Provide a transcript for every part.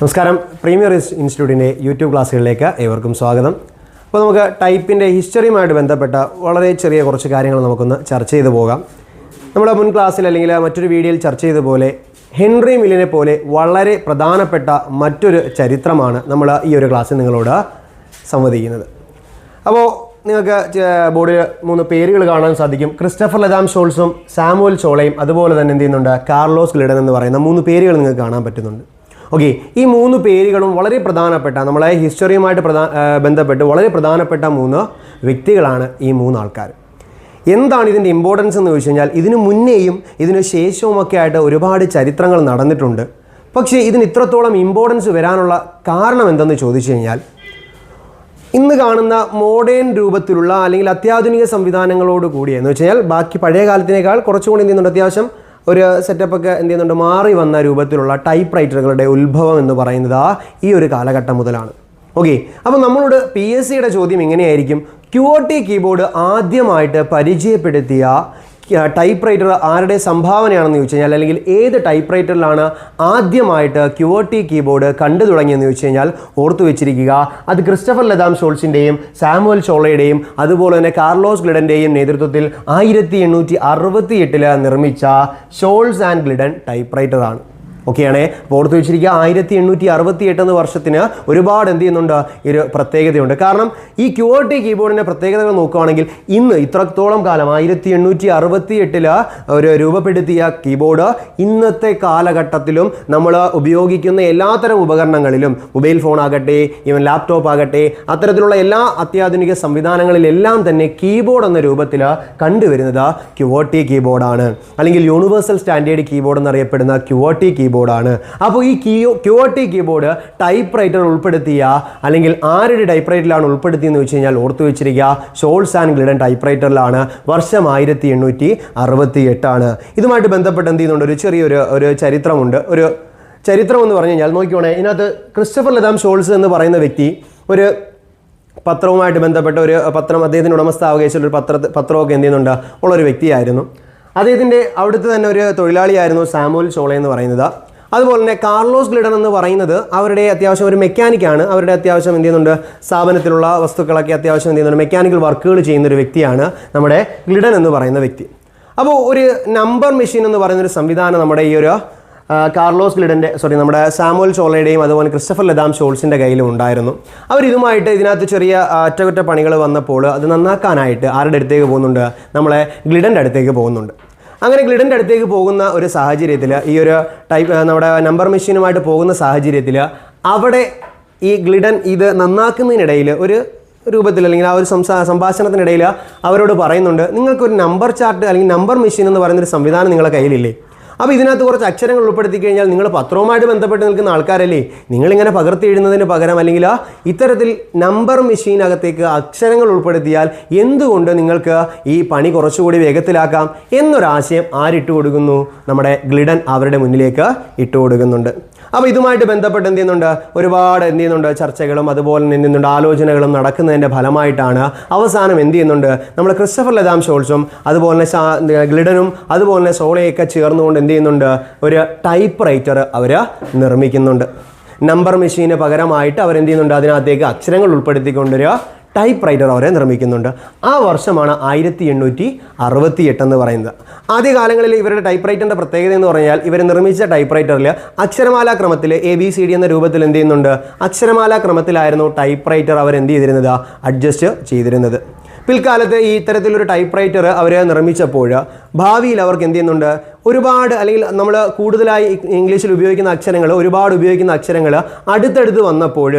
നമസ്കാരം, premier ഇൻസ്റ്റിറ്റ്യൂട്ടിൻ്റെ YouTube ക്ലാസ്സുകളിലേക്ക് ഏവർക്കും സ്വാഗതം. അപ്പോൾ നമുക്ക് ടൈപ്പിൻ്റെ ഹിസ്റ്ററിയുമായിട്ട് ബന്ധപ്പെട്ട വളരെ ചെറിയ കുറച്ച് കാര്യങ്ങൾ നമുക്കൊന്ന് ചർച്ച ചെയ്തു പോകാം. നമ്മുടെ മുൻ ക്ലാസ്സിൽ അല്ലെങ്കിൽ മറ്റൊരു വീഡിയോയിൽ ചർച്ച ചെയ്തതുപോലെ ഹെൻറി മില്ലിനെ പോലെ വളരെ പ്രധാനപ്പെട്ട മറ്റൊരു ചരിത്രമാണ് നമ്മൾ ഈ ഒരു ക്ലാസ്സിൽ നിങ്ങളോട് സംവദിക്കുന്നത്. അപ്പോൾ നിങ്ങൾക്ക് ബോർഡിൽ 3 പേരുകൾ കാണാൻ സാധിക്കും. ക്രിസ്റ്റഫർ ലതാം ഷോൾസും സാമുവൽ ചോളയും അതുപോലെ തന്നെ എന്ത് ചെയ്യുന്നുണ്ട്, കാർലോസ് ഗ്ലിഡൻ എന്ന് പറയുന്ന 3 പേരുകൾ നിങ്ങൾക്ക് കാണാൻ പറ്റുന്നുണ്ട്. ഓക്കെ, ഈ 3 പേരുകളും വളരെ പ്രധാനപ്പെട്ട നമ്മളെ ഹിസ്റ്ററിയുമായിട്ട് ബന്ധപ്പെട്ട് വളരെ പ്രധാനപ്പെട്ട 3 വ്യക്തികളാണ് ഈ 3 ആൾക്കാർ. എന്താണ് ഇതിൻ്റെ ഇമ്പോർട്ടൻസ് എന്ന് ചോദിച്ചു കഴിഞ്ഞാൽ, ഇതിനു മുന്നേയും ഇതിനു ശേഷവുമൊക്കെ ആയിട്ട് ഒരുപാട് ചരിത്രങ്ങൾ നടന്നിട്ടുണ്ട്. പക്ഷേ ഇതിന് ഇത്രത്തോളം ഇമ്പോർട്ടൻസ് വരാനുള്ള കാരണം എന്തെന്ന് ചോദിച്ചു കഴിഞ്ഞാൽ, ഇന്ന് കാണുന്ന മോഡേൺ രൂപത്തിലുള്ള അല്ലെങ്കിൽ അത്യാധുനിക സംവിധാനങ്ങളോട് കൂടി എന്ന് വെച്ച് കഴിഞ്ഞാൽ ബാക്കി പഴയ കാലത്തിനേക്കാൾ കുറച്ചുകൂടി എന്ത് ചെയ്യുന്നുണ്ട്, അത്യാവശ്യം ഒരു സെറ്റപ്പൊക്കെ എന്ത് ചെയ്യുന്നുണ്ട്, മാറി വന്ന രൂപത്തിലുള്ള ടൈപ്പ് റൈറ്ററുകളുടെ ഉത്ഭവം എന്ന് പറയുന്നത് ഈ ഒരു കാലഘട്ടം മുതലാണ്. ഓക്കെ, അപ്പോൾ നമ്മളോട് PSCയുടെ ചോദ്യം ഇങ്ങനെയായിരിക്കും: QWERTY കീബോർഡ് ആദ്യമായിട്ട് പരിചയപ്പെടുത്തിയ ടൈപ്പ് റൈറ്റർ ആരുടെ സംഭാവനയാണെന്ന് ചോദിച്ചു കഴിഞ്ഞാൽ, അല്ലെങ്കിൽ ഏത് ടൈപ്പ് റൈറ്ററിലാണ് ആദ്യമായിട്ട് QWERTY കീബോർഡ് കണ്ടു തുടങ്ങിയെന്ന് ചോദിച്ചു കഴിഞ്ഞാൽ ഓർത്തു വെച്ചിരിക്കുക, അത് ക്രിസ്റ്റഫർ ലതാം ഷോൾസിൻ്റെയും സാമുവൽ ചോളയുടെയും അതുപോലെ തന്നെ കാർലോസ് ഗ്ലിഡൻ്റെയും നേതൃത്വത്തിൽ 1868 നിർമ്മിച്ച ഷോൾസ് ആൻഡ് ഗ്ലിഡൻ ടൈപ്പ് റൈറ്ററാണ്. ഓക്കെയാണേ, അപ്പോൾ ഓർത്ത് വെച്ചിരിക്കുക, 1868 എന്ന വർഷത്തിന് ഒരുപാട് എന്ത് ചെയ്യുന്നുണ്ട്, ഒരു പ്രത്യേകതയുണ്ട്. കാരണം ഈ QWERTY കീബോർഡിൻ്റെ പ്രത്യേകതകൾ നോക്കുകയാണെങ്കിൽ ഇന്ന് ഇത്രത്തോളം കാലം 1868 ഒരു രൂപപ്പെടുത്തിയ കീബോർഡ് ഇന്നത്തെ കാലഘട്ടത്തിലും നമ്മൾ ഉപയോഗിക്കുന്ന എല്ലാത്തരം ഉപകരണങ്ങളിലും, മൊബൈൽ ഫോൺ ആകട്ടെ, ഈവൻ ലാപ്ടോപ്പ് ആകട്ടെ, അത്തരത്തിലുള്ള എല്ലാ അത്യാധുനിക സംവിധാനങ്ങളിലെല്ലാം തന്നെ കീബോർഡ് എന്ന രൂപത്തിൽ കണ്ടുവരുന്നത് QWERTY കീബോർഡാണ്, അല്ലെങ്കിൽ യൂണിവേഴ്സൽ സ്റ്റാൻഡേർഡ് കീബോർഡ് എന്നറിയപ്പെടുന്ന QWERTY കീബോർഡാണ്. അപ്പോൾ ഈ QWERTY കീബോർഡ് ടൈപ്പ് റൈറ്റർ ഉൾപ്പെടുത്തിയ അല്ലെങ്കിൽ ആരുടെ ടൈപ്പ് റൈറ്ററിലാണ് ഉൾപ്പെടുത്തിയെന്ന് വെച്ച് കഴിഞ്ഞാൽ ഓർത്തു വെച്ചിരിക്കുക, ഷോൾസ് ആൻഡ് ഗ്ലിഡൻ ടൈപ്പ് റൈറ്ററിലാണ്. വർഷം 1868 ആണ്. ഇതുമായിട്ട് ബന്ധപ്പെട്ട് എന്ത് ചെയ്യുന്നുണ്ട്, ഒരു ചെറിയൊരു ചരിത്രമുണ്ട്. ഒരു ചരിത്രം എന്ന് പറഞ്ഞു കഴിഞ്ഞാൽ നോക്കിക്കോണേ, ഇതിനകത്ത് ക്രിസ്റ്റഫർ ലതാം ഷോൾസ് എന്ന് പറയുന്ന വ്യക്തി ഒരു പത്രവുമായിട്ട് ബന്ധപ്പെട്ട ഒരു പത്രം, അദ്ദേഹത്തിന് ഉടമസ്ഥാവകാശമുള്ള ഒരു പത്രമൊക്കെ എന്ത് ചെയ്യുന്നുണ്ട് ഉള്ളൊരു വ്യക്തിയായിരുന്നു. അദ്ദേഹത്തിൻ്റെ അവിടുത്തെ തന്നെ ഒരു തൊഴിലാളിയായിരുന്നു സാമുവൽ ചോള എന്ന് പറയുന്നത്. അതുപോലെ തന്നെ കാർലോസ് ഗ്ലിഡൻ എന്ന് പറയുന്നത് അവരുടെ അത്യാവശ്യം ഒരു മെക്കാനിക്കാണ്. അവരുടെ അത്യാവശ്യം എന്ത് ചെയ്യുന്നുണ്ട്, സ്ഥാപനത്തിലുള്ള വസ്തുക്കളൊക്കെ അത്യാവശ്യം എന്ത് ചെയ്യുന്നുണ്ട്, മെക്കാനിക്കൽ വർക്കുകൾ ചെയ്യുന്നൊരു വ്യക്തിയാണ് നമ്മുടെ ഗ്ലിഡൻ എന്ന് പറയുന്ന വ്യക്തി. അപ്പോൾ ഒരു നമ്പർ മെഷീൻ എന്ന് പറയുന്നൊരു സംവിധാനം നമ്മുടെ ഈ ഒരു കാർലോസ് ഗ്ലിഡൻ്റെ നമ്മുടെ സാമുവൽ ചോളയുടെയും അതുപോലെ ക്രിസ്റ്റഫർ ലതാം ഷോൾസിൻ്റെ കയ്യിലും ഉണ്ടായിരുന്നു. അവരിതുമായിട്ട് ഇതിനകത്ത് ചെറിയ അറ്റകുറ്റപ്പണികൾ വന്നപ്പോൾ അത് നന്നാക്കാനായിട്ട് ആരുടെ അടുത്തേക്ക് പോകുന്നുണ്ട്, നമ്മളെ ഗ്ലിഡൻ്റെ അടുത്തേക്ക് പോകുന്നുണ്ട്. അങ്ങനെ ഗ്ലിഡൻ്റെ അടുത്തേക്ക് പോകുന്ന ഒരു സാഹചര്യത്തിൽ, ഈ ഒരു നമ്മുടെ നമ്പർ മെഷീനുമായിട്ട് പോകുന്ന സാഹചര്യത്തിൽ അവിടെ ഈ ഗ്ലിഡൻ ഇത് നന്നാക്കുന്നതിനിടയിൽ ഒരു രൂപത്തിൽ അല്ലെങ്കിൽ ആ ഒരു സംഭാഷണത്തിനിടയിൽ അവരോട് പറയുന്നുണ്ട്, നിങ്ങൾക്കൊരു നമ്പർ ചാർട്ട് അല്ലെങ്കിൽ നമ്പർ മെഷീൻ എന്ന് പറയുന്നൊരു സംവിധാനം നിങ്ങളുടെ കയ്യിലില്ലേ? അപ്പോൾ ഇതിനകത്ത് കുറച്ച് അക്ഷരങ്ങൾ ഉൾപ്പെടുത്തി കഴിഞ്ഞാൽ നിങ്ങൾ പത്രവുമായിട്ട് ബന്ധപ്പെട്ട് നിൽക്കുന്ന ആൾക്കാരല്ലേ, നിങ്ങളിങ്ങനെ പകർത്തി എഴുതുന്നതിന് പകരം അല്ലെങ്കിൽ ഇത്തരത്തിൽ നമ്പർ മെഷീനകത്തേക്ക് അക്ഷരങ്ങൾ ഉൾപ്പെടുത്തിയാൽ എന്തുകൊണ്ട് നിങ്ങൾക്ക് ഈ പണി കുറച്ചുകൂടി വേഗത്തിലാക്കാം എന്നൊരാശയം ആരിട്ട് കൊടുക്കുന്നു, നമ്മുടെ ഗ്ലിഡൻ അവരുടെ മുന്നിലേക്ക് ഇട്ട് കൊടുക്കുന്നുണ്ട്. അപ്പോൾ ഇതുമായിട്ട് ബന്ധപ്പെട്ട് എന്ത് ചെയ്യുന്നുണ്ട്, ഒരുപാട് എന്ത് ചെയ്യുന്നുണ്ട്, ചർച്ചകളും അതുപോലെ തന്നെ എന്ത് ചെയ്യുന്നുണ്ട്, ആലോചനകളും നടക്കുന്നതിൻ്റെ ഫലമായിട്ടാണ് അവസാനം എന്ത് ചെയ്യുന്നുണ്ട്, നമ്മുടെ ക്രിസ്റ്റഫർ ലതാം ഷോൾസും അതുപോലെ തന്നെ ഗ്ലിഡനും അതുപോലെ തന്നെ സോളയൊക്കെ ചേർന്നുകൊണ്ട് എന്ത് ചെയ്യുന്നുണ്ട്, ഒരു ടൈപ്പ് റൈറ്റർ അവർ നിർമ്മിക്കുന്നുണ്ട്. നമ്പർ മെഷീന് പകരമായിട്ട് അവരെന്ത് ചെയ്യുന്നുണ്ട്, അതിനകത്തേക്ക് അക്ഷരങ്ങൾ ഉൾപ്പെടുത്തിക്കൊണ്ടൊരു ടൈപ്പ് റൈറ്റർ അവരെ നിർമ്മിക്കുന്നുണ്ട്. ആ വർഷമാണ് 1868 എന്ന് പറയുന്നത്. ആദ്യകാലങ്ങളിൽ ഇവരുടെ ടൈപ്പ് റൈറ്ററിൻ്റെ പ്രത്യേകത എന്ന് പറഞ്ഞാൽ, ഇവർ നിർമ്മിച്ച ടൈപ്പ് റൈറ്ററിൽ അക്ഷരമാലാ ക്രമത്തിൽ ABCD എന്ന രൂപത്തിൽ എന്ത് ചെയ്യുന്നുണ്ട്, അക്ഷരമാലാ ക്രമത്തിലായിരുന്നു ടൈപ്പ് റൈറ്റർ അവർ എന്ത് ചെയ്തിരുന്നത്, അഡ്ജസ്റ്റ് ചെയ്തിരുന്നത്. പിൽക്കാലത്ത് ഈ ഇത്തരത്തിലൊരു ടൈപ്പ് റൈറ്റർ അവർ നിർമ്മിച്ചപ്പോൾ ഭാവിയിൽ അവർക്ക് എന്ത് ചെയ്യുന്നുണ്ട്, ഒരുപാട് അല്ലെങ്കിൽ നമ്മൾ കൂടുതലായി ഇംഗ്ലീഷിൽ ഉപയോഗിക്കുന്ന അക്ഷരങ്ങൾ, ഒരുപാട് ഉപയോഗിക്കുന്ന അക്ഷരങ്ങൾ അടുത്തടുത്ത് വന്നപ്പോൾ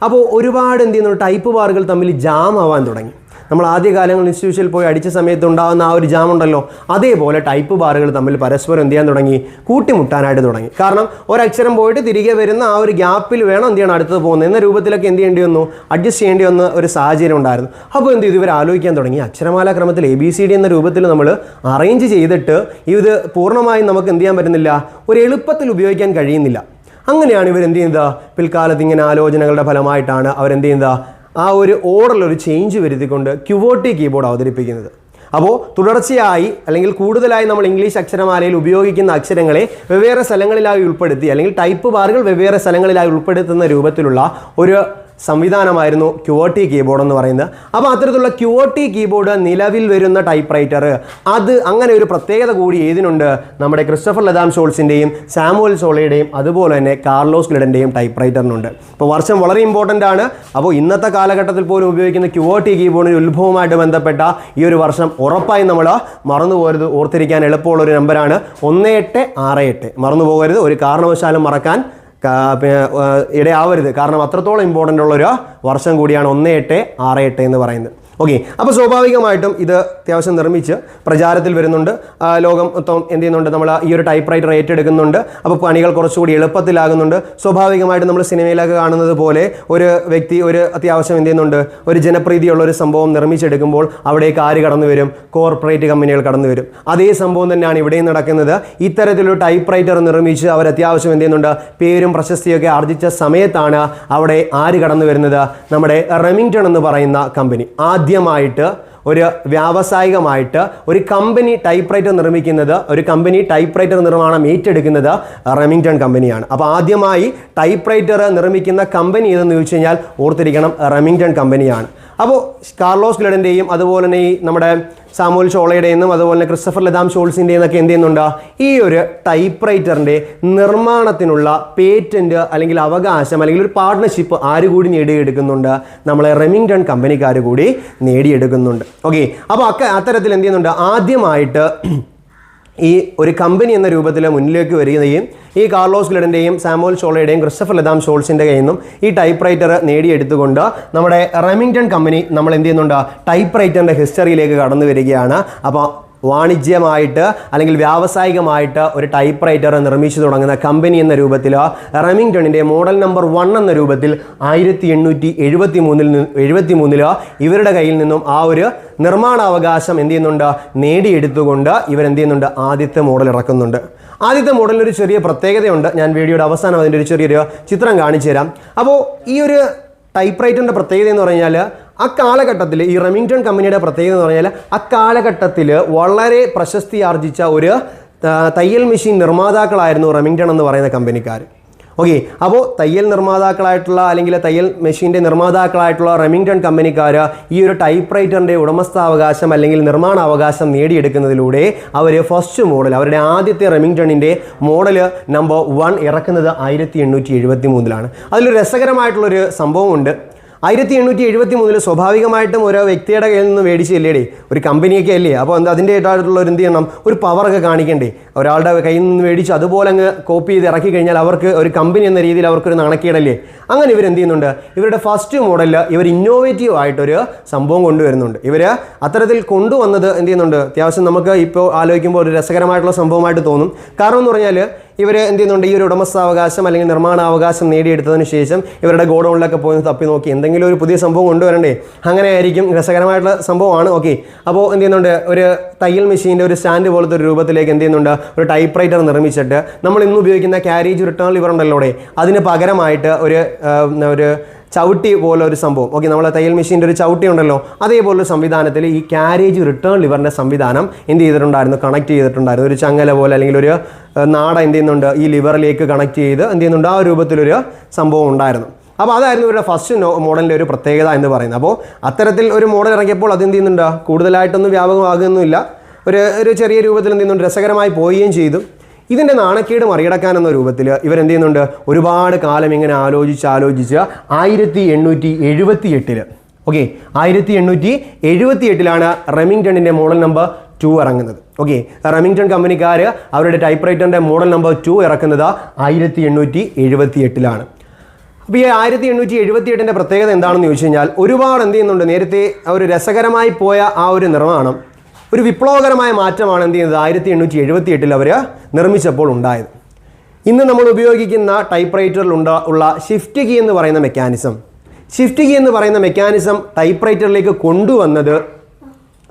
അപ്പോൾ ഒരുപാട് എന്ത് ചെയ്യുന്നു, ടൈപ്പ് ബാറുകൾ തമ്മിൽ ജാം ആവാൻ തുടങ്ങി. നമ്മൾ ആദ്യകാലങ്ങളിൽ ഇൻസ്റ്റിറ്റ്യൂഷനിൽ പോയി അടിച്ച സമയത്ത് ഉണ്ടാകുന്ന ആ ഒരു ജാം ഉണ്ടല്ലോ, അതേപോലെ ടൈപ്പ് ബാറുകൾ തമ്മിൽ പരസ്പരം എന്ത് ചെയ്യാൻ തുടങ്ങി, കൂട്ടിമുട്ടാനായിട്ട് തുടങ്ങി. കാരണം ഒരക്ഷരം പോയിട്ട് തിരികെ വരുന്ന ആ ഒരു ഗ്യാപ്പിൽ വേണം എന്ത് ചെയ്യണം, അടുത്തത് പോകുന്നത് എന്ന രൂപത്തിലൊക്കെ എന്ത് ചെയ്യേണ്ടി വന്നു, അഡ്ജസ്റ്റ് ചെയ്യേണ്ടി വന്ന ഒരു സാഹചര്യം ഉണ്ടായിരുന്നു. അപ്പോൾ എന്ത് ചെയ്തു, ഇവർ ആലോചിക്കാൻ തുടങ്ങി, അക്ഷരമാല ക്രമത്തിൽ ABCD എന്ന രൂപത്തിൽ നമ്മൾ അറേഞ്ച് ചെയ്തിട്ട് ഇത് പൂർണ്ണമായും നമുക്ക് എന്ത് ചെയ്യാൻ പറ്റുന്നില്ല, ഒരു എളുപ്പത്തിൽ ഉപയോഗിക്കാൻ കഴിയുന്നില്ല. അങ്ങനെയാണ് ഇവർ എന്ത് ചെയ്യുന്നത്, പിൽക്കാലത്ത് ഇങ്ങനെ ആലോചനകളുടെ ഫലമായിട്ടാണ് അവരെന്ത് ചെയ്യുന്നത്, ആ ഒരു ഓർഡറിൽ ഒരു ചേഞ്ച് വരുത്തിക്കൊണ്ട് QWERTY കീബോർഡ് അവതരിപ്പിക്കുന്നത്. അപ്പോൾ തുടർച്ചയായി അല്ലെങ്കിൽ കൂടുതലായി നമ്മൾ ഇംഗ്ലീഷ് അക്ഷരമാലയിൽ ഉപയോഗിക്കുന്ന അക്ഷരങ്ങളെ വെവ്വേറെ സ്ഥലങ്ങളിലായി ഉൾപ്പെടുത്തി അല്ലെങ്കിൽ ടൈപ്പ് ബാറുകൾ വെവ്വേറെ സ്ഥലങ്ങളിലായി ഉൾപ്പെടുത്തുന്ന രൂപത്തിലുള്ള ഒരു സംവിധാനമായിരുന്നു QWERTY കീബോർഡ് എന്ന് പറയുന്നത്. അപ്പോൾ അത്തരത്തിലുള്ള QWERTY കീബോർഡ് നിലവിൽ വരുന്ന ടൈപ്പ് റൈറ്റർ അത് അങ്ങനെ ഒരു പ്രത്യേകത കൂടി ഏതിനുണ്ട്? നമ്മുടെ ക്രിസ്റ്റഫർ ലതാം ഷോൾസിൻ്റെയും സാമുവൽ സോളയുടെയും അതുപോലെ തന്നെ കാർലോസ് ഗ്ലിഡൻ്റെയും ടൈപ്പ് റൈറ്ററിനുണ്ട്. അപ്പോൾ വർഷം വളരെ ഇമ്പോർട്ടൻ്റ് ആണ്. അപ്പോൾ ഇന്നത്തെ കാലഘട്ടത്തിൽ പോലും ഉപയോഗിക്കുന്ന QWERTY കീബോർഡിൻ്റെ ഉത്ഭവമായിട്ട് ബന്ധപ്പെട്ട ഈ ഒരു വർഷം ഉറപ്പായും നമ്മൾ മറന്നു പോകരുത്. ഓർത്തിരിക്കാൻ എളുപ്പമുള്ള ഒരു നമ്പറാണ് 1868. മറന്നു പോകരുത്, ഒരു കാരണവശാലും മറക്കാൻ ഇടയാവരുത്. കാരണം അത്രത്തോളം ഇമ്പോർട്ടൻ്റ് ഉള്ളൊരു വർഷം കൂടിയാണ് 1868 എന്ന് പറയുന്നത്. ഓക്കെ, അപ്പോൾ സ്വാഭാവികമായിട്ടും ഇത് അത്യാവശ്യം നിർമ്മിച്ച് പ്രചാരത്തിൽ വരുന്നുണ്ട്. ലോകം മൊത്തം എന്ത് ചെയ്യുന്നുണ്ട്? നമ്മൾ ഈ ഒരു ടൈപ്പ് റൈറ്റർ ഏറ്റെടുക്കുന്നുണ്ട്. അപ്പോൾ പണികൾ കുറച്ചുകൂടി എളുപ്പത്തിലാകുന്നുണ്ട്. സ്വാഭാവികമായിട്ടും നമ്മൾ സിനിമയിലൊക്കെ കാണുന്നത് പോലെ ഒരു വ്യക്തി ഒരു അത്യാവശ്യം എന്ത് ചെയ്യുന്നുണ്ട്? ഒരു ജനപ്രീതിയുള്ള ഒരു സംഭവം നിർമ്മിച്ചെടുക്കുമ്പോൾ അവിടേക്ക് ആര് കടന്നു വരും? കോർപ്പറേറ്റ് കമ്പനികൾ കടന്നു വരും. അതേ സംഭവം തന്നെയാണ് ഇവിടെയും നടക്കുന്നത്. ഇത്തരത്തിലൊരു ടൈപ്പ് റൈറ്റർ നിർമ്മിച്ച് അവർ അത്യാവശ്യം എന്ത് ചെയ്യുന്നുണ്ട്? പേരും പ്രശസ്തിയൊക്കെ ആർജിച്ച സമയത്താണ് അവിടെ ആര് കടന്നു വരുന്നത്? നമ്മുടെ റെമിംഗ്ടൺ എന്ന് പറയുന്ന കമ്പനി ആദ്യമായിട്ട് ഒരു വ്യാവസായികമായിട്ട് ഒരു കമ്പനി ടൈപ്പ് റൈറ്റർ നിർമ്മിക്കുന്നത്, ഒരു കമ്പനി ടൈപ്പ് റൈറ്റർ നിർമ്മാണം ഏറ്റെടുക്കുന്നത് റെമിംഗ്ടൺ കമ്പനിയാണ്. അപ്പോൾ ആദ്യമായി ടൈപ്പ് റൈറ്റർ നിർമ്മിക്കുന്ന കമ്പനി ഏതെന്ന് ചോദിച്ചു കഴിഞ്ഞാൽ ഓർത്തിരിക്കണം, റെമിംഗ്ടൺ കമ്പനിയാണ്. അപ്പോൾ കാർലോസ് ഗ്ലിഡൻ്റെയും അതുപോലെ തന്നെ ഈ നമ്മുടെ സാമുവൽ ഷോളയുടെയും അതുപോലെ തന്നെ ക്രിസ്റ്റഫർ ലതാം ഷോൾസിൻ്റെയും ഒക്കെ എന്ത് ചെയ്യുന്നുണ്ട്? ഈ ഒരു ടൈപ്പ് റൈറ്ററിൻ്റെ നിർമ്മാണത്തിനുള്ള പേറ്റൻറ്റ് അല്ലെങ്കിൽ അവകാശം അല്ലെങ്കിൽ ഒരു പാർട്ട്ണർഷിപ്പ് ആര് കൂടി നേടിയെടുക്കുന്നുണ്ട്? നമ്മളെ റെമിംഗ്ടൺ കമ്പനിക്കാർ കൂടി നേടിയെടുക്കുന്നുണ്ട്. ഓക്കെ, അപ്പോൾ അത്തരത്തിൽ എന്ത് ചെയ്യുന്നുണ്ട്? ആദ്യമായിട്ട് ഈ ഒരു കമ്പനി എന്ന രൂപത്തിൽ മുന്നിലേക്ക് വരികയും ഈ കാർലോസ് ഗ്ലിഡൻ്റെയും സാമുവൽ ഷോളയുടെയും ക്രിസ്റ്റഫർ ലതാം ഷോൾസിൻ്റെ കയ്യിൽ നിന്നും ഈ ടൈപ്പ് റൈറ്റർ നേടിയെടുത്തുകൊണ്ട് നമ്മുടെ റെമിംഗ്ടൺ കമ്പനി നമ്മൾ എന്ത് ചെയ്യുന്നുണ്ട്? ടൈപ്പ് റൈറ്ററിൻ്റെ ഹിസ്റ്ററിയിലേക്ക് കടന്നു വരികയാണ്. അപ്പോൾ വാണിജ്യമായിട്ട് അല്ലെങ്കിൽ വ്യാവസായികമായിട്ട് ഒരു ടൈപ്പ് റൈറ്റർ നിർമ്മിച്ചു തുടങ്ങുന്ന കമ്പനി എന്ന രൂപത്തിൽ റെമിംഗ്ടണിൻ്റെ മോഡൽ നമ്പർ 1 എന്ന രൂപത്തിൽ 1873 ഇവരുടെ കയ്യിൽ നിന്നും ആ ഒരു നിർമ്മാണാവകാശം എന്ത് ചെയ്യുന്നുണ്ട്? നേടിയെടുത്തുകൊണ്ട് ഇവരെന്ത് ചെയ്യുന്നുണ്ട്? ആദ്യത്തെ മോഡൽ ഇറക്കുന്നുണ്ട്. ആദ്യത്തെ മോഡലിന് ഒരു ചെറിയ പ്രത്യേകതയുണ്ട്. ഞാൻ വീഡിയോയുടെ അവസാനം അതിൻ്റെ ഒരു ചെറിയൊരു ചിത്രം കാണിച്ചു തരാം. അപ്പോൾ ഈ ഒരു ടൈപ്പ് റൈറ്ററിൻ്റെ പ്രത്യേകത എന്ന് പറഞ്ഞാൽ അക്കാലഘട്ടത്തിൽ ഈ റെമിംഗ്ടൺ കമ്പനിയുടെ പ്രത്യേകത എന്ന് പറഞ്ഞാൽ അക്കാലഘട്ടത്തിൽ വളരെ പ്രശസ്തി ആർജിച്ച ഒരു തയ്യൽ മെഷീൻ നിർമ്മാതാക്കളായിരുന്നു റെമിംഗ്ടൺ എന്ന് പറയുന്ന കമ്പനിക്കാർ. ഓക്കെ, അപ്പോൾ തയ്യൽ നിർമ്മാതാക്കളായിട്ടുള്ള അല്ലെങ്കിൽ തയ്യൽ മെഷീൻ്റെ നിർമ്മാതാക്കളായിട്ടുള്ള റെമിംഗ്ടൺ കമ്പനിക്കാർ ഈ ഒരു ടൈപ്പ് റൈറ്ററിൻ്റെ ഉടമസ്ഥാവകാശം അല്ലെങ്കിൽ നിർമ്മാണാവകാശം നേടിയെടുക്കുന്നതിലൂടെ അവർ ഫസ്റ്റ് മോഡൽ, അവരുടെ ആദ്യത്തെ റെമിംഗ്ടണിൻ്റെ മോഡൽ നമ്പർ 1 ഇറക്കുന്നത് 1873. അതിലൊരു രസകരമായിട്ടുള്ളൊരു സംഭവമുണ്ട്. 1873 സ്വാഭാവികമായിട്ടും ഓരോ വ്യക്തിയുടെ കയ്യിൽ നിന്ന് മേടിച്ചില്ലേടേ, ഒരു കമ്പനിയൊക്കെ അല്ലേ. അപ്പോൾ അതിൻ്റെതായിട്ടുള്ള ഒരു എന്ത് ചെയ്യണം? ഒരു പവറൊക്കെ കാണിക്കണ്ടേ? ഒരാളുടെ കയ്യിൽ നിന്ന് മേടിച്ച് അതുപോലെ അങ്ങ് കോപ്പി ചെയ്ത് ഇറക്കി കഴിഞ്ഞാൽ അവർക്ക് ഒരു കമ്പനി എന്ന രീതിയിൽ അവർക്കൊരു നാണക്കേടല്ലേ. അങ്ങനെ ഇവരെന്ത് ചെയ്യുന്നുണ്ട്? ഇവരുടെ ഫസ്റ്റ് മോഡലിൽ ഇവർ ഇന്നോവേറ്റീവ് ആയിട്ടൊരു സംഭവം കൊണ്ടുവരുന്നുണ്ട്. ഇവർ അത്തരത്തിൽ കൊണ്ടുവന്നത് എന്ത് ചെയ്യുന്നുണ്ട്? അത്യാവശ്യം നമുക്ക് ഇപ്പോൾ ആലോചിക്കുമ്പോൾ ഒരു രസകരമായിട്ടുള്ള സംഭവമായിട്ട് തോന്നും. കാരണം എന്ന് പറഞ്ഞാൽ ഇവർ എന്ത് ചെയ്യുന്നുണ്ട്? ഈ ഒരു ഉടമസ്ഥാവകാശം അല്ലെങ്കിൽ നിർമ്മാണാവകാശം നേടിയെടുത്തതിന് ശേഷം ഇവരുടെ ഗോഡൗണിലൊക്കെ പോയി തപ്പി നോക്കി എന്തെങ്കിലും ഒരു പുതിയ സംഭവം കൊണ്ടുവരണ്ടേ. അങ്ങനെ ആയിരിക്കും, രസകരമായിട്ടുള്ള സംഭവമാണ്. ഓക്കെ, അപ്പോൾ എന്ത് ചെയ്യുന്നുണ്ട്? ഒരു തയ്യൽ മെഷീൻ്റെ ഒരു സ്റ്റാൻഡ് പോലത്തെ ഒരു രൂപത്തിലേക്ക് എന്ത് ചെയ്യുന്നുണ്ട്? ഒരു ടൈപ്പ് റൈറ്റർ നിർമ്മിച്ചിട്ട് നമ്മൾ ഇന്ന് ഉപയോഗിക്കുന്ന ക്യാരേജ് റിട്ടേൺ ലിവർ ഉണ്ടല്ലോ, അതിന് പകരമായിട്ട് ഒരു ചവിട്ടി പോലെ ഒരു സംഭവം. ഓക്കെ, നമ്മളെ തയ്യൽ മെഷീൻ്റെ ഒരു ചവിട്ടി ഉണ്ടല്ലോ, അതേപോലൊരു സംവിധാനത്തിൽ ഈ ക്യാരേജ് റിട്ടേൺ ലിവറിൻ്റെ സംവിധാനം എന്ത് ചെയ്തിട്ടുണ്ടായിരുന്നു? കണക്ട് ചെയ്തിട്ടുണ്ടായിരുന്നു. ഒരു ചങ്ങല പോലെ അല്ലെങ്കിൽ ഒരു നാട എന്ത് ചെയ്യുന്നുണ്ട്? ഈ ലിവറിലേക്ക് കണക്ട് ചെയ്ത് എന്ത് ചെയ്യുന്നുണ്ട്? ആ രൂപത്തിലൊരു സംഭവം ഉണ്ടായിരുന്നു. അപ്പോൾ അതായിരുന്നു ഇവരുടെ ഫസ്റ്റ് മോഡലിൻ്റെ ഒരു പ്രത്യേകത എന്ന് പറയുന്നത്. അപ്പോൾ അത്തരത്തിൽ ഒരു മോഡൽ ഇറങ്ങിയപ്പോൾ അതെന്ത് ചെയ്യുന്നുണ്ട്? കൂടുതലായിട്ടൊന്നും വ്യാപകമാകുന്നില്ല, ഒരു ചെറിയ രൂപത്തിൽ എന്ത് ചെയ്യുന്നുണ്ട്? രസകരമായി പോവുകയും ചെയ്തു. ഇതിൻ്റെ നാണക്കേട് മറികടക്കാനെന്ന രൂപത്തിൽ ഇവരെന്ത് ചെയ്യുന്നുണ്ട്? ഒരുപാട് കാലം ഇങ്ങനെ ആലോചിച്ച് 1878 ഓക്കെ 1878 റെമിംഗ്ടണിൻ്റെ മോഡൽ നമ്പർ 2 ഇറങ്ങുന്നത്. ഓക്കെ, റെമിംഗ്ടൺ കമ്പനിക്കാർ അവരുടെ ടൈപ്പ് റൈറ്ററിൻ്റെ മോഡൽ നമ്പർ 2 ഇറക്കുന്നത് 1878. അപ്പോൾ ഈ 1878 പ്രത്യേകത എന്താണെന്ന് ചോദിച്ചു കഴിഞ്ഞാൽ ഒരുപാട് എന്ത് ചെയ്യുന്നുണ്ട്? നേരത്തെ ഒരു രസകരമായി പോയ ആ ഒരു നിർമ്മാണം ഒരു വിപ്ലവകരമായ മാറ്റമാണ് എന്ത് ചെയ്യുന്നത്? 1878 അവർ നിർമ്മിച്ചപ്പോൾ ഉണ്ടായത്. ഇന്ന് നമ്മൾ ഉപയോഗിക്കുന്ന ടൈപ്പ് റൈറ്ററിൽ ഉള്ള ഷിഫ്റ്റ് കീ എന്ന് പറയുന്ന മെക്കാനിസം ടൈപ്പ് റൈറ്ററിലേക്ക് കൊണ്ടുവന്നത്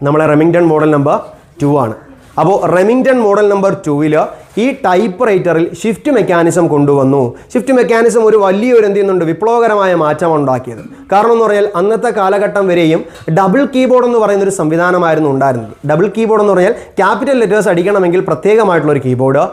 നമ്മളെ റെമിംഗ്ടൺ മോഡൽ നമ്പർ 2 ആണ്. അപ്പോൾ റെമിംഗ്ടൺ മോഡൽ നമ്പർ 2 ഈ ടൈപ്പ് റൈറ്ററിൽ ഷിഫ്റ്റ് മെക്കാനിസം കൊണ്ടുവന്നു. ഷിഫ്റ്റ് മെക്കാനിസം ഒരു വലിയൊരു എന്ത് ചെയ്യുന്നുണ്ട്, വിപ്ലവകരമായ മാറ്റം ഉണ്ടാക്കിയത്. കാരണം എന്ന് പറഞ്ഞാൽ അന്നത്തെ കാലഘട്ടം വരെയും ഡബിൾ കീബോർഡ് എന്ന് പറയുന്ന ഒരു സംവിധാനമായിരുന്നു ഉണ്ടായിരുന്നത്. ഡബിൾ കീബോർഡ് എന്ന് പറഞ്ഞാൽ ക്യാപിറ്റൽ ലെറ്റേഴ്സ് അടിക്കണമെങ്കിൽ പ്രത്യേകമായിട്ടുള്ള ഒരു കീബോർഡ്,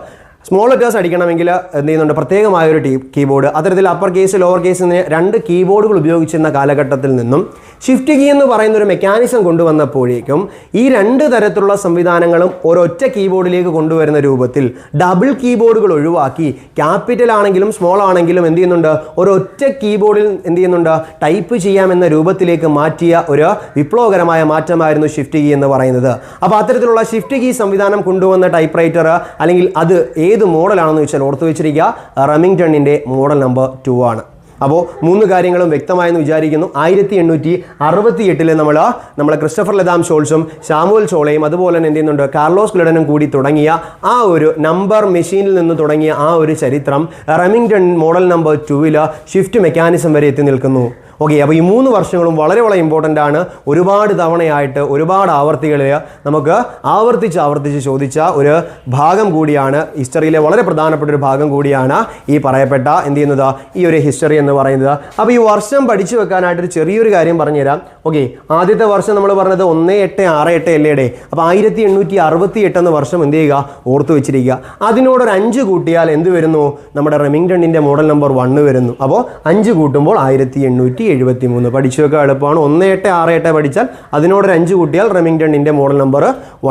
സ്മോൾ ലെറ്റേഴ്സ് അടിക്കണമെങ്കിൽ എന്ത് ചെയ്യുന്നുണ്ട്, പ്രത്യേകമായൊരു കീബോർഡ്. അത്തരത്തിൽ അപ്പർ കേസ് ലോവർ കേസ് എന്നിങ്ങനെ 2 കീബോർഡുകൾ ഉപയോഗിച്ചിരുന്ന കാലഘട്ടത്തിൽ നിന്നും ഷിഫ്റ്റ് കീ എന്ന് പറയുന്ന ഒരു മെക്കാനിസം കൊണ്ടുവന്നപ്പോഴേക്കും ഈ 2 തരത്തിലുള്ള സംവിധാനങ്ങളും ഒരൊറ്റ കീബോർഡിലേക്ക് കൊണ്ടുവരുന്ന രൂപത്തിൽ ഡബിൾ കീബോർഡുകൾ ഒഴിവാക്കി ക്യാപിറ്റൽ ആണെങ്കിലും സ്മോൾ ആണെങ്കിലും എന്ത് ചെയ്യുന്നുണ്ട്, ഒരൊറ്റ കീബോർഡിൽ എന്ത് ചെയ്യുന്നുണ്ട്, ടൈപ്പ് ചെയ്യാമെന്ന രൂപത്തിലേക്ക് മാറ്റിയ ഒരു വിപ്ലവകരമായ മാറ്റമായിരുന്നു ഷിഫ്റ്റ് കീ എന്ന് പറയുന്നത്. അപ്പോൾ അത്തരത്തിലുള്ള ഷിഫ്റ്റ് കീ സംവിധാനം കൊണ്ടുവന്ന ടൈപ്പ് റൈറ്റർ അല്ലെങ്കിൽ അത് ഏത് മോഡലാണെന്ന് വെച്ചാൽ ഓർത്ത് വെച്ചിരിക്കുക, റെമിംഗ്ടണിൻ്റെ മോഡൽ നമ്പർ 2 ആണ്. അപ്പോൾ 3 കാര്യങ്ങളും വ്യക്തമായെന്ന് വിചാരിക്കുന്നു. 1868 നമ്മൾ ക്രിസ്റ്റഫർ ലെതാം ഷോൾസും സാമുവൽ ചോളയും അതുപോലെ തന്നെ എന്ത് ചെയ്യുന്നുണ്ട്, കാർലോസ് ഗ്ലിഡനും കൂടി തുടങ്ങിയ ആ ഒരു നമ്പർ മെഷീനിൽ നിന്ന് തുടങ്ങിയ ആ ഒരു ചരിത്രം Remington model number 2 shift mechanism വരെ എത്തി നിൽക്കുന്നു. ഓക്കെ, അപ്പോൾ ഈ 3 വർഷങ്ങളും വളരെ വളരെ ഇമ്പോർട്ടൻ്റ് ആണ്. ഒരുപാട് തവണയായിട്ട് ഒരുപാട് ആവർത്തികളിൽ നമുക്ക് ആവർത്തിച്ച് ചോദിച്ച ഒരു ഭാഗം കൂടിയാണ്, ഹിസ്റ്ററിയിലെ വളരെ പ്രധാനപ്പെട്ട ഒരു ഭാഗം കൂടിയാണ് ഈ പറയപ്പെട്ട എന്ത് ചെയ്യുന്നത്, ഈ ഒരു ഹിസ്റ്ററി എന്ന് പറയുന്നത്. അപ്പോൾ ഈ വർഷം പഠിച്ചു വെക്കാനായിട്ടൊരു ചെറിയൊരു കാര്യം പറഞ്ഞുതരാം. ഓക്കെ, ആദ്യത്തെ വർഷം നമ്മൾ പറഞ്ഞത് 1868 അല്ലേടെ. അപ്പോൾ 1868 എന്ന വർഷം എന്ത് ചെയ്യുക, ഓർത്തു വെച്ചിരിക്കുക. അതിനോടൊരു 5 കൂട്ടിയാൽ എന്ത് വരുന്നു, നമ്മുടെ റെമിംഗ്ടണിൻ്റെ മോഡൽ നമ്പർ 1 വരുന്നു. അപ്പോൾ 5 കൂട്ടുമ്പോൾ 1873 പഠിച്ചു വെക്കുക എളുപ്പമാണ്. 1868 പഠിച്ചാൽ അതിനോടൊരു 5 കൂട്ടിയാൽ റെമിംഗ്ടണിൻ്റെ മോഡൽ നമ്പർ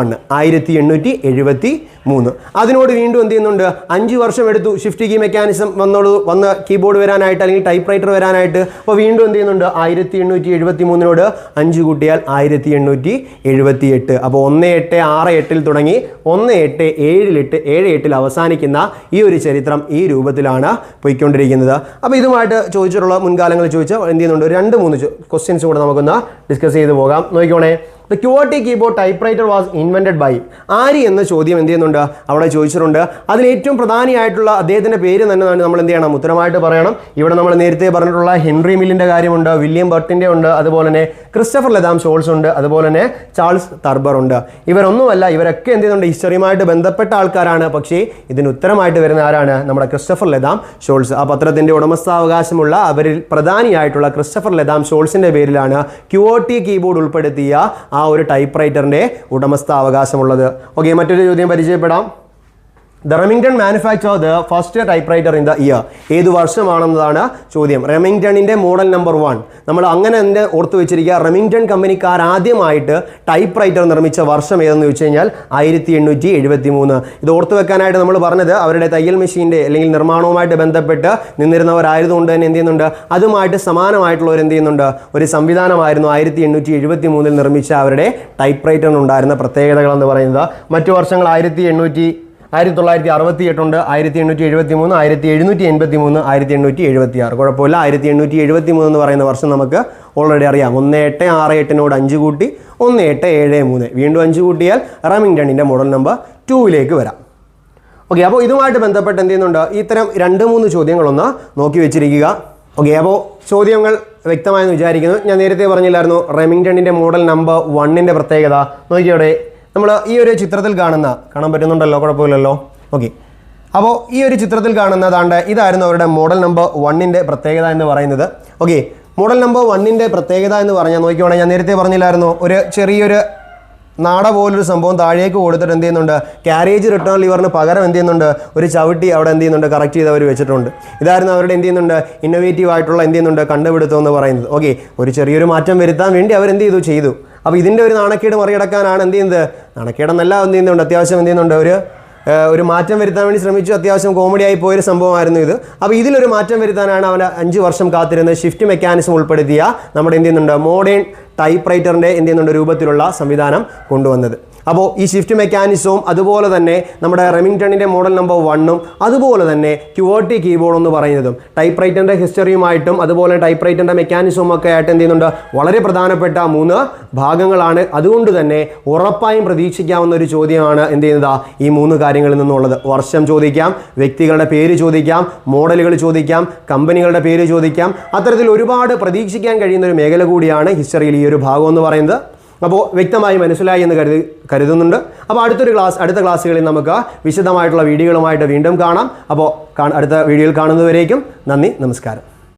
1 1873. അതിനോട് വീണ്ടും എന്ത് ചെയ്യുന്നുണ്ട്, 5 വർഷം എടുത്തു ഷിഫ്റ്റ് കീ മെക്കാനിസം വന്ന് കീബോർഡ് വരാനായിട്ട് അല്ലെങ്കിൽ ടൈപ്പ് റൈറ്റർ വരാനായിട്ട്. അപ്പോൾ വീണ്ടും എന്ത് ചെയ്യുന്നുണ്ട്, 1873 5 കൂട്ടിയാൽ 1878. അപ്പോൾ 1868 തുടങ്ങി 1878 അവസാനിക്കുന്ന ഈ ഒരു ചരിത്രം ഈ രൂപത്തിലാണ് പോയിക്കൊണ്ടിരിക്കുന്നത്. അപ്പോൾ ഇതുമായിട്ട് ചോദിച്ചിട്ടുള്ള മുൻകാലങ്ങളിൽ ചോദിച്ച എന്ത് ചെയ്യുന്നുണ്ട്, 2-3 ക്വസ്റ്റ്യൻസ് കൂടെ നമുക്കൊന്ന് ഡിസ്കസ് ചെയ്ത് പോകാം. നോക്കിക്കോണേ. The QWERTY keyboard typewriter was invented by ആര് എന്ന ചോദ്യം എന്ത് ചെയ്യുന്നുണ്ട്, അവിടെ ചോദിച്ചിട്ടുണ്ട്. അതിൽ ഏറ്റവും പ്രധാനിയായിട്ടുള്ള അദ്ദേഹത്തിൻ്റെ പേര് തന്നെ നമ്മൾ എന്ത് ചെയ്യണം, ഉത്തരമായിട്ട് പറയണം. ഇവിടെ നമ്മൾ നേരത്തെ പറഞ്ഞിട്ടുള്ള ഹെൻറി മില്ലിൻ്റെ കാര്യമുണ്ട്, വില്യം ബർട്ടിൻ്റെ ഉണ്ട്, അതുപോലെ തന്നെ ക്രിസ്റ്റഫർ ലെതാം ഷോൾസ് ഉണ്ട്, അതുപോലെ തന്നെ ചാൾസ് തർബർ ഉണ്ട്. ഇവരൊന്നുമല്ല, ഇവരൊക്കെ എന്ത് ചെയ്യുന്നുണ്ട്, ഹിസ്റ്ററിയുമായിട്ട് ബന്ധപ്പെട്ട ആൾക്കാരാണ്. പക്ഷേ ഇതിന് ഉത്തരമായിട്ട് വരുന്ന ആരാണ്, നമ്മുടെ ക്രിസ്റ്റഫർ ലെതാം ഷോൾസ്. ആ പത്രത്തിൻ്റെ ഉടമസ്ഥാവകാശമുള്ള അവരിൽ പ്രധാനിയായിട്ടുള്ള ക്രിസ്റ്റഫർ ലെതാം ഷോൾസിൻ്റെ പേരിലാണ് QWERTY കീബോർഡ് ഉൾപ്പെടുത്തിയ ആ ഒരു ടൈപ്പ് റൈറ്ററിൻ്റെ ഉടമസ്ഥാവകാശമുള്ളത്. ഓക്കെ, മറ്റൊരു ചോദ്യം പരിചയപ്പെടാം. The Remington manufactured the first typewriter in the year. ഏത് വർഷമാണെന്നതാണ് ചോദ്യം. റെമിംഗ്ടണിൻ്റെ മോഡൽ നമ്പർ 1 നമ്മൾ അങ്ങനെ തന്നെ ഓർത്ത് വെച്ചിരിക്കുക. റെമിംഗ്ടൺ കമ്പനിക്കാർ ആദ്യമായിട്ട് ടൈപ്പ് റൈറ്റർ നിർമ്മിച്ച വർഷം ഏതെന്ന് ചോദിച്ചു കഴിഞ്ഞാൽ 1873. ഇത് ഓർത്ത് വെക്കാനായിട്ട് നമ്മൾ പറഞ്ഞത് അവരുടെ തയ്യൽ മെഷീൻ്റെ അല്ലെങ്കിൽ നിർമ്മാണവുമായിട്ട് ബന്ധപ്പെട്ട് നിന്നിരുന്നവരായതുകൊണ്ട് തന്നെ എന്ത് ചെയ്യുന്നുണ്ട്, അതുമായിട്ട് സമാനമായിട്ടുള്ള ഒരു എന്ത് ചെയ്യുന്നുണ്ട്, ഒരു സംവിധാനമായിരുന്നു 1873 നിർമ്മിച്ച അവരുടെ ടൈപ്പ് റൈറ്ററിനുണ്ടായിരുന്ന പ്രത്യേകതകളെന്ന് പറയുന്നത്. മറ്റു വർഷങ്ങൾ 1968 ഉണ്ട്, 1873, 1783, 1876. കുഴപ്പമില്ല. 1873 എന്ന് പറയുന്ന വർഷം നമുക്ക് ഓൾറെഡി അറിയാം. 1868 5 കൂട്ടി 1873 വീണ്ടും 5 കൂട്ടിയാൽ റെമിംഗ്ടണിൻ്റെ മോഡൽ നമ്പർ 2 വരാം. ഓക്കെ, അപ്പോൾ ഇതുമായിട്ട് ബന്ധപ്പെട്ട് എന്ത് ചെയ്യുന്നുണ്ട്, ഇത്തരം 2-3 ചോദ്യങ്ങളൊന്ന് നോക്കി വെച്ചിരിക്കുക. ഓക്കെ, അപ്പോൾ ചോദ്യങ്ങൾ വ്യക്തമായെന്ന് വിചാരിക്കുന്നു. ഞാൻ നേരത്തെ പറഞ്ഞില്ലായിരുന്നു റെമിംഗ്ടണിൻ്റെ മോഡൽ നമ്പർ 1 പ്രത്യേകത. നോക്കിയോടെ, നമ്മൾ ഈ ഒരു ചിത്രത്തിൽ കാണാൻ പറ്റുന്നുണ്ടല്ലോ, കുഴപ്പമില്ലല്ലോ. ഓക്കെ, അപ്പോൾ ഈ ഒരു ചിത്രത്തിൽ കാണുന്നതാണ്ട് ഇതായിരുന്നു അവരുടെ മോഡൽ നമ്പർ 1 പ്രത്യേകത എന്ന് പറയുന്നത്. ഓക്കെ, മോഡൽ നമ്പർ 1 പ്രത്യേകത എന്ന് പറഞ്ഞാൽ നോക്കിയോണേ, ഞാൻ നേരത്തെ പറഞ്ഞില്ലായിരുന്നു ഒരു ചെറിയൊരു നാട പോലൊരു സംഭവം താഴേക്ക് കൊടുത്തിട്ട് എന്ത് ചെയ്യുന്നുണ്ട്, ക്യാരേജ് റിട്ടേൺ ലിവറിന് പകരം എന്ത് ചെയ്യുന്നുണ്ട്, ഒരു ചവിട്ടി അവിടെ എന്ത് ചെയ്യുന്നുണ്ട്, കറക്റ്റ് ചെയ്ത് അവർ വെച്ചിട്ടുണ്ട്. ഇതായിരുന്നു അവരുടെ എന്ത് ചെയ്യുന്നുണ്ട്, ഇന്നോവേറ്റീവ് ആയിട്ടുള്ള എന്ത് ചെയ്യുന്നുണ്ട്, കണ്ടുപിടുത്തം എന്ന് പറയുന്നത്. ഓക്കെ, ഒരു ചെറിയൊരു മാറ്റം വരുത്താൻ വേണ്ടി അവരെന്ത് ചെയ്തു. അപ്പോൾ ഇതിൻ്റെ ഒരു നാണക്കേട് മറികടക്കാനാണ് എന്ത് ചെയ്യുന്നത്, നാണക്കേടെന്നല്ല എന്ത് ചെയ്യുന്നുണ്ട്, അത്യാവശ്യം എന്ത് ചെയ്യുന്നുണ്ട്, ഒരു മാറ്റം വരുത്താൻ വേണ്ടി ശ്രമിച്ചു. അത്യാവശ്യം കോമഡി ആയി പോയൊരു സംഭവമായിരുന്നു ഇത്. അപ്പോൾ ഇതിലൊരു മാറ്റം വരുത്താനാണ് അവൻ 5 വർഷം കാത്തിരുന്ന് ഷിഫ്റ്റ് മെക്കാനിസം ഉൾപ്പെടുത്തിയ നമ്മുടെ എന്ത് ചെയ്യുന്നുണ്ട്, മോഡേൺ ടൈപ്പ് റൈറ്ററിൻ്റെ എന്ത് ചെയ്യുന്നുണ്ട് രൂപത്തിലുള്ള സംവിധാനം കൊണ്ടുവന്നത്. അപ്പോൾ ഈ ഷിഫ്റ്റ് മെക്കാനിസവും അതുപോലെ തന്നെ നമ്മുടെ റെമിംഗ്ടണിൻ്റെ മോഡൽ നമ്പർ 1 അതുപോലെ തന്നെ QWERTY കീബോർഡ് എന്ന് പറയുന്നതും ടൈപ്പ് റൈറ്ററിൻ്റെ ഹിസ്റ്ററിയുമായിട്ടും അതുപോലെ ടൈപ്പ് റൈറ്ററിൻ്റെ മെക്കാനിസവും ഒക്കെ ആയിട്ട് എന്ത് ചെയ്യുന്നുണ്ട്, വളരെ പ്രധാനപ്പെട്ട 3 ഭാഗങ്ങളാണ്. അതുകൊണ്ട് തന്നെ ഉറപ്പായും പ്രതീക്ഷിക്കാവുന്ന ഒരു ചോദ്യമാണ് എന്ത് ചെയ്യുന്നത്, ഈ 3 കാര്യങ്ങളിൽ നിന്നുള്ളത്. വർഷം ചോദിക്കാം, വ്യക്തികളുടെ പേര് ചോദിക്കാം, മോഡലുകൾ ചോദിക്കാം, കമ്പനികളുടെ പേര് ചോദിക്കാം. അത്തരത്തിൽ ഒരുപാട് പ്രതീക്ഷിക്കാൻ കഴിയുന്ന ഒരു മേഖല കൂടിയാണ് ഹിസ്റ്ററിയിൽ ഈ ഒരു ഭാഗം എന്ന് പറയുന്നത്. അപ്പോൾ വ്യക്തമായി മനസ്സിലായി എന്ന് കരുതുന്നുണ്ട്. അപ്പോൾ അടുത്ത ക്ലാസ്സുകളിൽ നമുക്ക് വിശദമായിട്ടുള്ള വീഡിയോകളുമായിട്ട് വീണ്ടും കാണാം. അപ്പോൾ അടുത്ത വീഡിയോയിൽ കാണുന്നതുവരേക്കും നന്ദി, നമസ്കാരം.